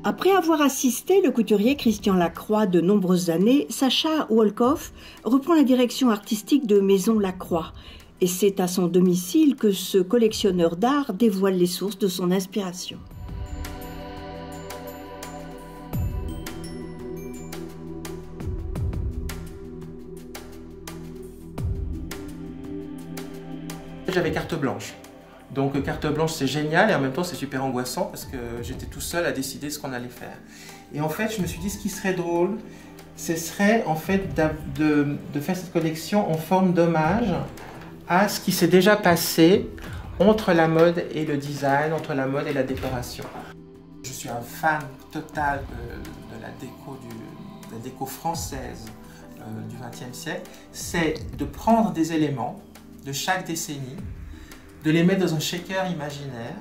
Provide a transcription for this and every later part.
Après avoir assisté le couturier Christian Lacroix de nombreuses années, Sacha Wolkoff reprend la direction artistique de Maison Lacroix. Et c'est à son domicile que ce collectionneur d'art dévoile les sources de son inspiration. J'avais carte blanche. Donc carte blanche c'est génial et en même temps c'est super angoissant parce que j'étais tout seul à décider ce qu'on allait faire. Et en fait je me suis dit ce qui serait drôle, ce serait en fait de faire cette collection en forme d'hommage à ce qui s'est déjà passé entre la mode et le design, entre la mode et la décoration. Je suis un fan total de la déco française du XXe siècle. C'est de prendre des éléments de chaque décennie, de les mettre dans un shaker imaginaire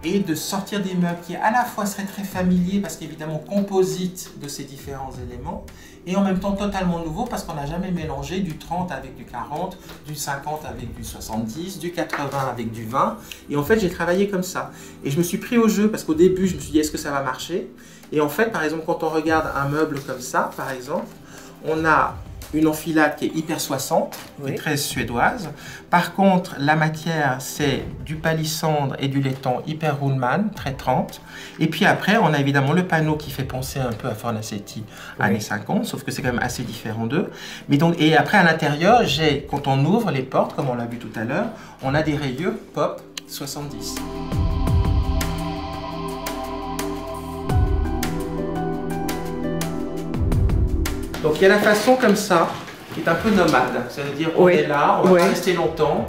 et de sortir des meubles qui à la fois seraient très familiers parce qu'évidemment composites de ces différents éléments et en même temps totalement nouveaux parce qu'on n'a jamais mélangé du 30 avec du 40, du 50 avec du 70, du 80 avec du 20 et en fait j'ai travaillé comme ça et je me suis pris au jeu parce qu'au début je me suis dit est-ce que ça va marcher et en fait par exemple quand on regarde un meuble comme ça par exemple on a une enfilade qui est hyper 60, qui est très suédoise. Par contre, la matière, c'est du palissandre et du laiton hyper Ruhlmann, très 30. Et puis après, on a évidemment le panneau qui fait penser un peu à Fornasetti, années 50, sauf que c'est quand même assez différent d'eux. Mais donc, et après, à l'intérieur, quand on ouvre les portes, comme on l'a vu tout à l'heure, on a des rayures pop 70. Donc il y a la façon comme ça, qui est un peu nomade, c'est-à-dire on est là, on va pas rester longtemps,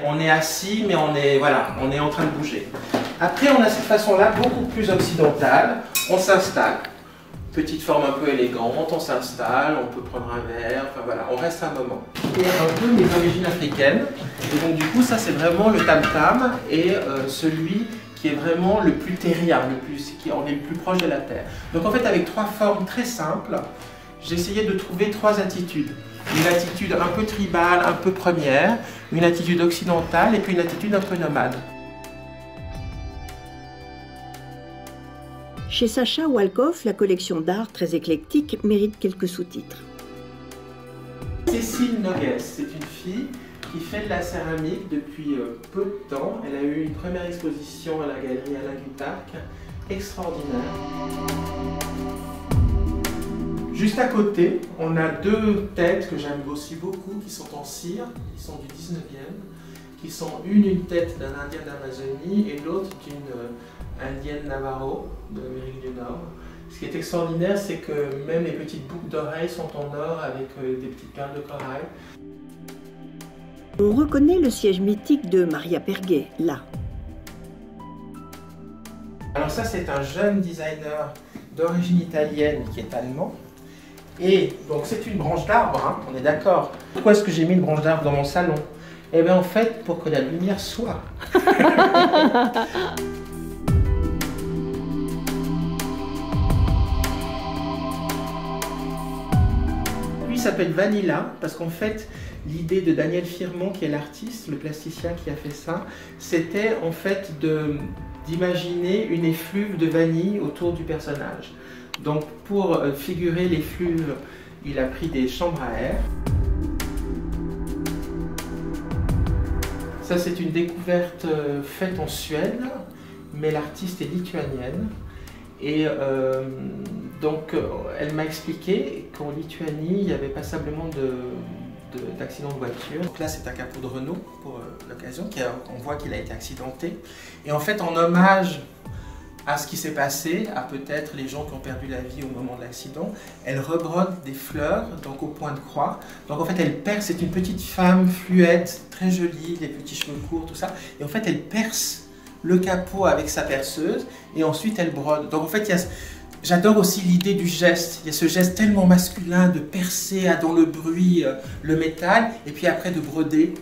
on est assis mais on est en train de bouger. Après on a cette façon-là beaucoup plus occidentale, on s'installe, petite forme un peu élégante, on s'installe, on peut prendre un verre, enfin voilà, on reste un moment. Et un peu mes origines africaines, et donc du coup ça c'est vraiment le tam-tam et celui qui est vraiment le plus terrien, on est le plus proche de la terre. Donc en fait avec trois formes très simples, j'essayais de trouver trois attitudes. Une attitude un peu tribale, un peu première, une attitude occidentale et puis une attitude un peu nomade. Chez Sacha Wolkoff, la collection d'art très éclectique mérite quelques sous-titres. Cécile Noguès, c'est une fille qui fait de la céramique depuis peu de temps. Elle a eu une première exposition à la galerie Alain Guittarc, extraordinaire. Juste à côté, on a deux têtes que j'aime aussi beaucoup, qui sont en cire, qui sont du 19e, qui sont une tête d'un Indien d'Amazonie et l'autre d'une Indienne Navajo de l'Amérique du Nord. Ce qui est extraordinaire, c'est que même les petites boucles d'oreilles sont en or avec des petites perles de corail. On reconnaît le siège mythique de Maria Perguet, là. Alors ça, c'est un jeune designer d'origine italienne qui est allemand. Et donc c'est une branche d'arbre, hein, on est d'accord. Pourquoi est-ce que j'ai mis une branche d'arbre dans mon salon? Eh bien en fait, pour que la lumière soit. Lui s'appelle Vanilla parce qu'en fait, l'idée de Daniel Firmont, qui est l'artiste, le plasticien qui a fait ça, c'était en fait d'imaginer une effluve de vanille autour du personnage. Donc pour figurer l'effluve, il a pris des chambres à air. Ça c'est une découverte faite en Suède, mais l'artiste est lituanienne. Et donc elle m'a expliqué qu'en Lituanie, il y avait passablement d'accidents de voiture. Donc là c'est un capot de Renault pour l'occasion, on voit qu'il a été accidenté. Et en fait en hommage à ce qui s'est passé, à peut-être les gens qui ont perdu la vie au moment de l'accident, elle rebrode des fleurs, donc au point de croix. Donc en fait elle perce, c'est une petite femme fluette, très jolie, les petits cheveux courts, tout ça. Et en fait elle perce le capot avec sa perceuse et ensuite elle brode. Donc en fait j'adore aussi l'idée du geste. Il y a ce geste tellement masculin de percer dans le bruit le métal et puis après de broder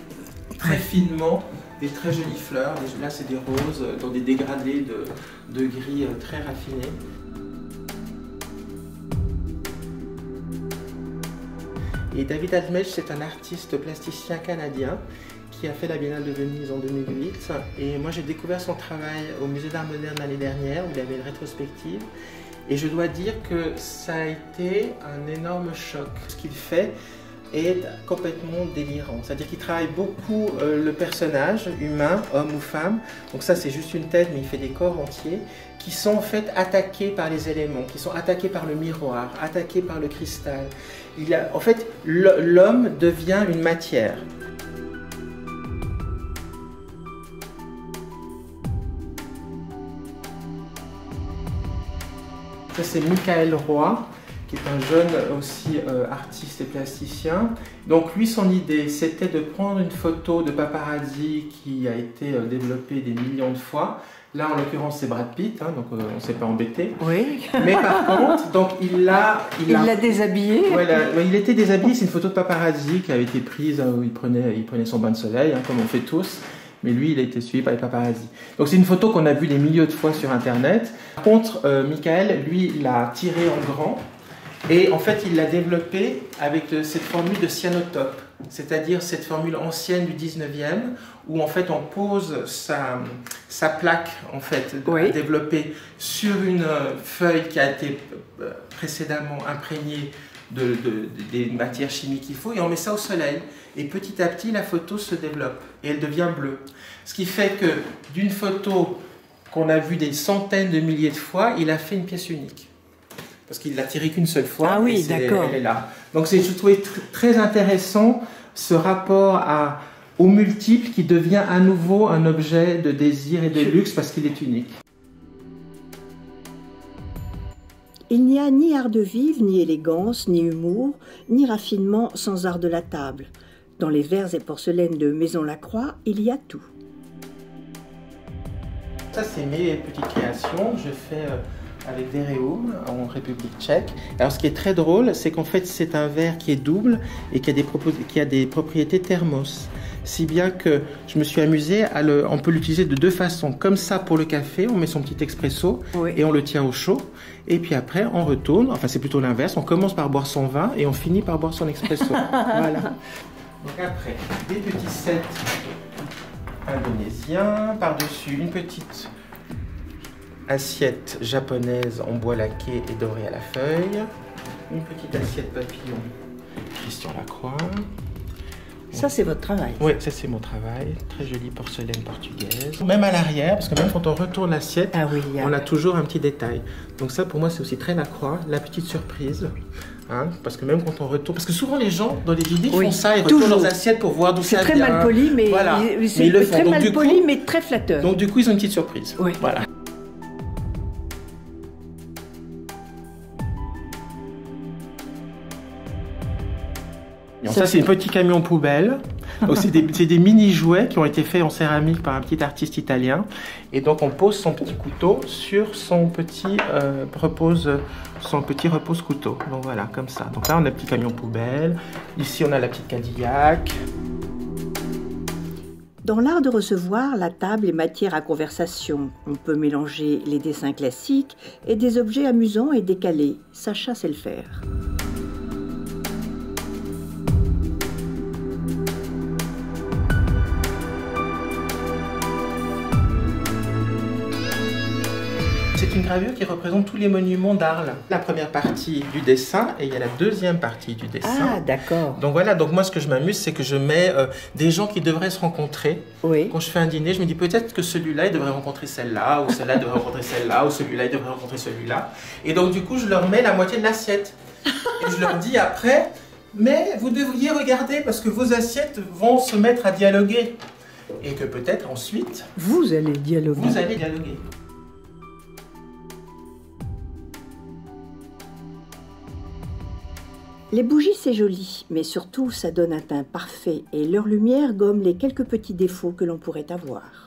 très finement des très jolies fleurs. Là c'est des roses dans des dégradés de gris très raffinés. Et David Admech, c'est un artiste plasticien canadien qui a fait la Biennale de Venise en 2008. Et moi, j'ai découvert son travail au Musée d'Art Moderne l'année dernière, où il y avait une rétrospective. Et je dois dire que ça a été un énorme choc. Ce qu'il fait est complètement délirant. C'est-à-dire qu'il travaille beaucoup le personnage humain, homme ou femme. Donc ça, c'est juste une tête, mais il fait des corps entiers qui sont en fait attaqués par les éléments, qui sont attaqués par le miroir, attaqués par le cristal. En fait, l'homme devient une matière. Ça, c'est Michael Roy, qui est un jeune aussi artiste et plasticien. Donc lui, son idée, c'était de prendre une photo de paparazzi qui a été développée des millions de fois. Là, en l'occurrence, c'est Brad Pitt, hein, donc on ne s'est pas embêté. Oui. Mais par contre, donc, il l'a déshabillé. Voilà, il était déshabillé. C'est une photo de paparazzi qui avait été prise où il prenait son bain de soleil, hein, comme on fait tous. Mais lui, il a été suivi par les paparazzi. Donc c'est une photo qu'on a vue des milliers de fois sur Internet. Par contre, Michael, lui, il l'a tirée en grand. Et en fait, il l'a développée avec cette formule de cyanotope, c'est-à-dire cette formule ancienne du 19e, où en fait on pose sa plaque en fait, développée sur une feuille qui a été précédemment imprégnée des matières chimiques qu'il faut, et on met ça au soleil. Et petit à petit, la photo se développe et elle devient bleue. Ce qui fait que d'une photo qu'on a vue des centaines de milliers de fois, il a fait une pièce unique. Parce qu'il l'a tirée qu'une seule fois. Ah oui, d'accord. Elle est là. Donc je trouvais très intéressant ce rapport au multiple qui devient à nouveau un objet de désir et de luxe parce qu'il est unique. Il n'y a ni art de vivre, ni élégance, ni humour, ni raffinement sans art de la table. Dans les verres et porcelaines de Maison Lacroix, il y a tout. Ça, c'est mes petites créations. Je fais avec Vereum en République tchèque. Alors, ce qui est très drôle, c'est qu'en fait, c'est un verre qui est double et qui a des propriétés thermos. Si bien que je me suis amusé on peut l'utiliser de deux façons. Comme ça, pour le café, on met son petit expresso et on le tient au chaud. Et puis après, on retourne. Enfin, c'est plutôt l'inverse. On commence par boire son vin et on finit par boire son expresso. Voilà. Donc après, des petits sets indonésiens. Par-dessus, une petite assiette japonaise en bois laqué et doré à la feuille. Une petite assiette papillon Christian Lacroix. Ça, c'est votre travail. Oui, ça c'est mon travail. Très jolie porcelaine portugaise. Même à l'arrière, parce que même quand on retourne l'assiette, on a toujours un petit détail. Donc ça, pour moi, c'est aussi très Lacroix, la petite surprise. Hein, parce que même quand on retourne... Parce que souvent, les gens, dans les vidéos, font ça, ils retournent leurs assiettes pour voir d'où ça vient. C'est très mal poli, mais, voilà. c'est très mal poli, mais très flatteur. Donc du coup, ils ont une petite surprise. Oui. Voilà. Ça, c'est un petit camion poubelle. C'est des mini-jouets qui ont été faits en céramique par un petit artiste italien. Et donc, on pose son petit couteau sur son petit repose-couteau. Donc voilà, comme ça. Donc là, on a le petit camion poubelle. Ici, on a la petite Cadillac. Dans l'art de recevoir, la table est matière à conversation. On peut mélanger les dessins classiques et des objets amusants et décalés. Sacha sait le faire. C'est une gravure qui représente tous les monuments d'Arles. La première partie du dessin et il y a la deuxième partie du dessin. Ah, d'accord. Donc voilà, donc moi ce que je m'amuse, c'est que je mets des gens qui devraient se rencontrer. Oui. Quand je fais un dîner, je me dis peut-être que celui-là, il devrait rencontrer celle-là, ou celle-là devrait rencontrer celle-là, ou celui-là, il devrait rencontrer celui-là. Et donc du coup, je leur mets la moitié de l'assiette. Et je leur dis après, mais vous devriez regarder parce que vos assiettes vont se mettre à dialoguer. Et que peut-être ensuite... Vous allez dialoguer. Vous allez dialoguer. Les bougies, c'est joli, mais surtout, ça donne un teint parfait et leur lumière gomme les quelques petits défauts que l'on pourrait avoir.